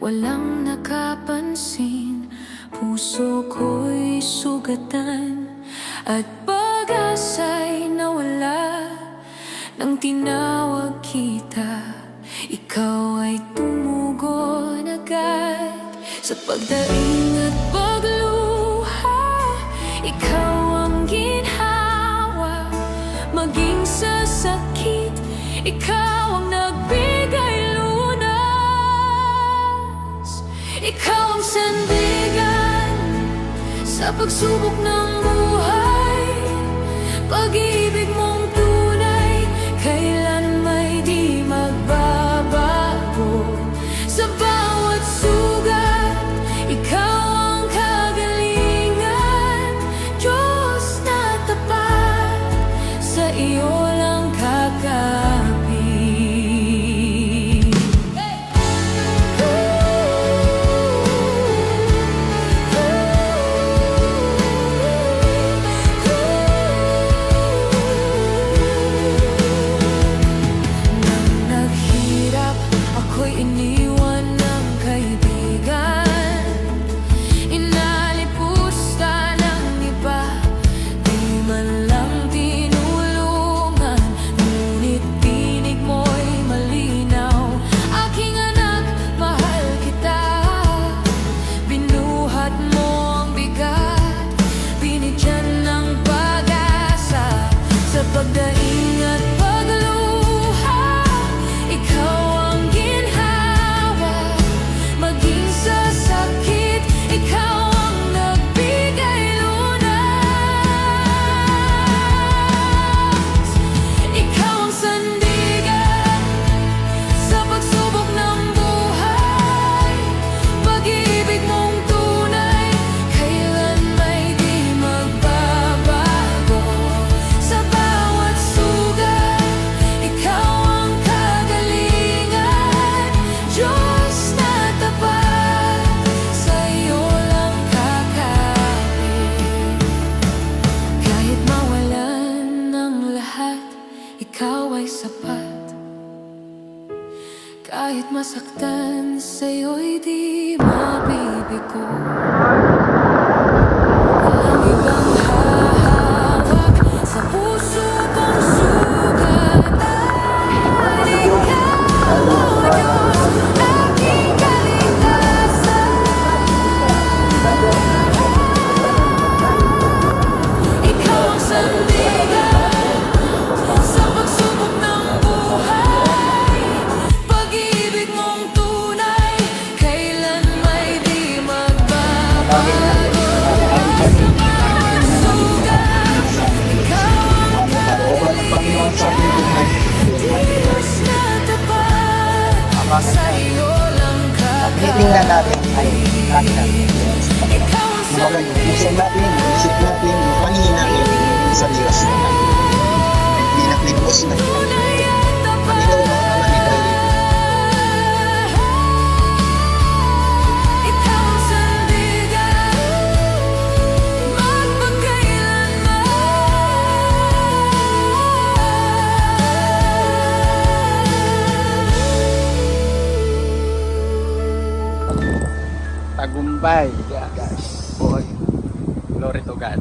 walang nakapansin. Puso ko'y sugatan at pag-asa'y nawala. Nang tinawag kita, ikaw ay tumugon agad. Sa pagdaing at pagluha, ikaw ang ginhawa. Maging sa sakit, ikaw ang nagbigay lunas. Ikaw ang sandigan sa pagsubok ng buhay. Pag-ibig mong tunay, kailan may di magbabago. Sa bawat sugat, ikaw ang kagalingan. Diyos na tapat, sa iyo lang kakapit. Nang naghirap, ako'y iniwan ng kaibigan. Inalipusta ng iba, di man lang tinulungan. Ngunit tinig mo'y malinaw. Aking anak, mahal kita. Binuhat mo ang bigat, binigyan ng pag-asa. Sa pagdaing at pagluha, ikaw ang ginhawa. Maging sa sakit, ikaw ang nagbigay lunas. Ikaw ang sandigan sa pagsubok ng buhay. Pag-ibig mong tunay, kailan may di magbabago. Sa bawat sugat, ikaw ang kagalingan. Diyos na tapat, sa iyo lang kakapit. Kahit mawalan ng lahat, ikaw ay sapat. Kahit masaktan, sa'yo'y di mabibigo. Walang ibang hahawak sa puso kong sugat. Ikaw, O Diyos, aking kaligtasan. Ikaw ang sandigan sa pagsubok ng buhay. Pag-ibig mong tunay, kailan may di magbabago. Sa bawat sugat, ikaw ang kagalingan. Diyos na tapat, sa iyo lang Tinitingnan natin ay natin natin. Ikaw ang Buksan natin, isip natin, paningin natin sa Diyos na hindi naglibos na. tunay at tapat. Ikaw ang kamanitay. Ikaw ang sandigan, magpakailanman. Tagumpay. Guys. Boy. Glory to God.